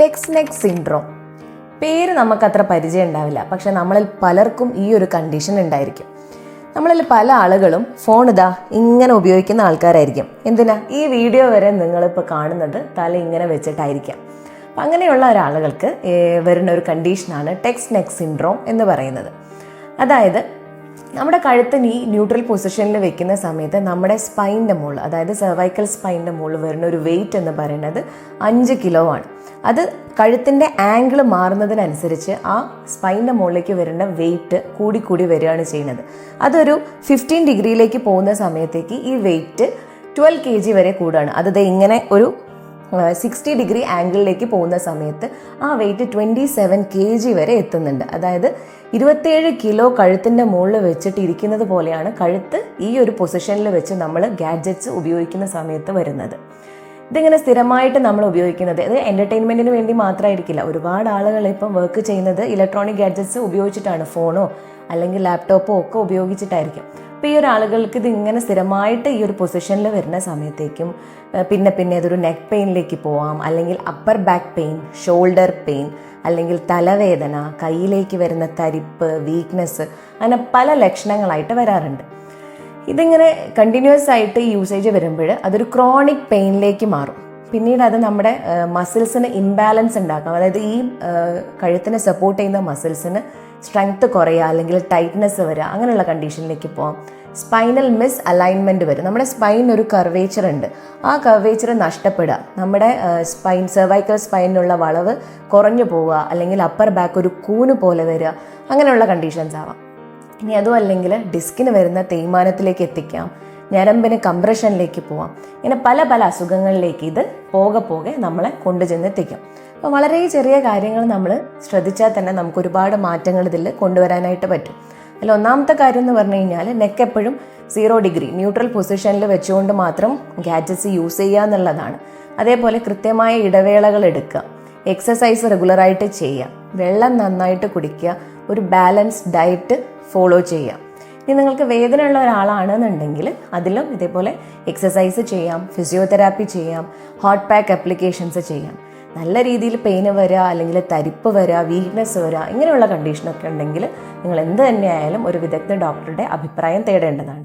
Tex neck syndrome. പേര് നമുക്കത്ര പരിചയം ഉണ്ടാവില്ല, പക്ഷെ നമ്മളിൽ പലർക്കും ഈ ഒരു കണ്ടീഷൻ ഉണ്ടായിരിക്കും. നമ്മളിൽ പല ആളുകളും ഫോൺ ഇങ്ങനെ ഉപയോഗിക്കുന്ന ആൾക്കാരായിരിക്കും. എന്തിനാ? ഈ വീഡിയോ വരെ നിങ്ങളിപ്പോൾ കാണുന്നത് തല ഇങ്ങനെ വെച്ചിട്ടായിരിക്കാം. അപ്പം അങ്ങനെയുള്ള ഒരാളുകൾക്ക് വരുന്ന ഒരു കണ്ടീഷനാണ് ടെക്സ് നെക്ക് സിൻഡ്രോം എന്ന് പറയുന്നത്. അതായത് നമ്മുടെ കഴുത്തിന് ഈ ന്യൂട്രൽ പൊസിഷനിൽ വെക്കുന്ന സമയത്ത് നമ്മുടെ സ്പൈനിൻ്റെ മുകളിൽ, അതായത് സെർവൈക്കൽ സ്പൈനിൻ്റെ മുകളിൽ വരുന്ന ഒരു വെയിറ്റ് എന്ന് പറയുന്നത് 5 കിലോ ആണ്. അത് കഴുത്തിൻ്റെ ആംഗിൾ മാറുന്നതിനനുസരിച്ച് ആ സ്പൈനിൻ്റെ മുകളിലേക്ക് വരുന്ന വെയിറ്റ് കൂടി വരികയാണ് ചെയ്യുന്നത്. അതൊരു 15 ഡിഗ്രിയിലേക്ക് പോകുന്ന സമയത്തേക്ക് ഈ വെയിറ്റ് 12 kg വരെ കൂടുകയാണ്. അത് ഇങ്ങനെ ഒരു 60 ഡിഗ്രി ആംഗിളിലേക്ക് പോകുന്ന സമയത്ത് ആ വെയിറ്റ് 27 kg വരെ എത്തുന്നുണ്ട്. അതായത് 27 കിലോ കഴുത്തിൻ്റെ മുകളിൽ വെച്ചിട്ട് ഇരിക്കുന്നത് പോലെയാണ് കഴുത്ത് ഈ ഒരു പൊസിഷനിൽ വെച്ച് നമ്മൾ ഗാഡ്ജറ്റ്സ് ഉപയോഗിക്കുന്ന സമയത്ത് വരുന്നത്. ഇതിങ്ങനെ സ്ഥിരമായിട്ട് നമ്മൾ ഉപയോഗിക്കുന്നത് ഇത് എൻ്റർടൈൻമെൻറ്റിന് വേണ്ടി മാത്രമായിരിക്കില്ല. ഒരുപാട് ആളുകൾ ഇപ്പം വർക്ക് ചെയ്യുന്നത് ഇലക്ട്രോണിക് ഗാഡ്ജറ്റ്സ് ഉപയോഗിച്ചിട്ടാണ്. ഫോണോ അല്ലെങ്കിൽ ലാപ്ടോപ്പോ ഒക്കെ ഉപയോഗിച്ചിട്ടായിരിക്കും. അപ്പോൾ ഈ ഒരു ആളുകൾക്ക് ഇത് ഇങ്ങനെ സ്ഥിരമായിട്ട് ഈ ഒരു പൊസിഷനിൽ വരുന്ന സമയത്തേക്കും പിന്നെ അതൊരു നെക്ക് പെയിനിലേക്ക് പോവാം, അല്ലെങ്കിൽ upper back pain, shoulder pain, അല്ലെങ്കിൽ തലവേദന, കയ്യിലേക്ക് വരുന്ന തരിപ്പ്, വീക്ക്നെസ്, അങ്ങനെ പല ലക്ഷണങ്ങളായിട്ട് വരാറുണ്ട്. ഇതിങ്ങനെ കണ്ടിന്യൂസ് ആയിട്ട് യൂസേജ് വരുമ്പോൾ അതൊരു ക്രോണിക് പെയിനിലേക്ക് മാറും. പിന്നീട് അത് നമ്മുടെ മസിൽസിന് ഇംബാലൻസ് ഉണ്ടാക്കാം. അതായത് ഈ കഴുത്തിനെ സപ്പോർട്ട് ചെയ്യുന്ന മസിൽസിന് സ്ട്രെങ്ത് കുറയുക, അല്ലെങ്കിൽ ടൈറ്റ്നെസ് വരിക, അങ്ങനെയുള്ള കണ്ടീഷനിലേക്ക് പോകാം. സ്പൈനൽ മിസ് അലൈൻമെൻറ്റ് വരും. നമ്മുടെ സ്പൈൻ ഒരു കർവേച്ചർ ഉണ്ട്, ആ കർവേച്ചർ നഷ്ടപ്പെടുക, നമ്മുടെ സെർവൈക്കൽ സ്പൈനിനുള്ള വളവ് കുറഞ്ഞു പോവുക, അല്ലെങ്കിൽ അപ്പർ ബാക്ക് ഒരു കൂന് പോലെ വരിക, അങ്ങനെയുള്ള കണ്ടീഷൻസ് ആവാം. ഇനി അതും അല്ലെങ്കിൽ ഡിസ്കിന് വരുന്ന തേയ്മാനത്തിലേക്ക് എത്തിക്കാം, ഞരമ്പിന് കംപ്രഷനിലേക്ക് പോവാം. ഇങ്ങനെ പല അസുഖങ്ങളിലേക്ക് ഇത് പോകെ നമ്മളെ കൊണ്ടുചെന്നെത്തിക്കും. അപ്പോൾ വളരെ ചെറിയ കാര്യങ്ങൾ നമ്മൾ ശ്രദ്ധിച്ചാൽ തന്നെ നമുക്ക് ഒരുപാട് മാറ്റങ്ങൾ ഇതിൽ കൊണ്ടുവരാനായിട്ട് പറ്റും. അതിൽ ഒന്നാമത്തെ കാര്യം എന്ന് പറഞ്ഞു കഴിഞ്ഞാൽ നെക്ക് എപ്പോഴും 0 ഡിഗ്രി ന്യൂട്രൽ പൊസിഷനിൽ വെച്ചുകൊണ്ട് മാത്രം ഗാഡ്ജറ്റ്സ് യൂസ് ചെയ്യുക എന്നുള്ളതാണ്. അതേപോലെ കൃത്യമായ ഇടവേളകൾ എടുക്കുക, എക്സസൈസ് റെഗുലറായിട്ട് ചെയ്യുക, വെള്ളം നന്നായിട്ട് കുടിക്കുക, ഒരു ബാലൻസ്ഡ് ഡയറ്റ് ഫോളോ ചെയ്യുക. ഇനി നിങ്ങൾക്ക് വേദന ഉള്ള ഒരാളാണെന്നുണ്ടെങ്കിൽ അതിലും ഇതേപോലെ എക്സസൈസ് ചെയ്യാം, ഫിസിയോതെറാപ്പി ചെയ്യാം, ഹോട്ട് പാക്ക് അപ്ലിക്കേഷൻസ് ചെയ്യാം. നല്ല രീതിയിൽ പെയിന് വരിക, അല്ലെങ്കിൽ തരിപ്പ് വരിക, വീക്ക്നെസ് വരിക, ഇങ്ങനെയുള്ള കണ്ടീഷനൊക്കെ ഉണ്ടെങ്കിൽ നിങ്ങൾ എന്ത് തന്നെയായാലും ഒരു വിദഗ്ധ ഡോക്ടറുടെ അഭിപ്രായം തേടേണ്ടതാണ്.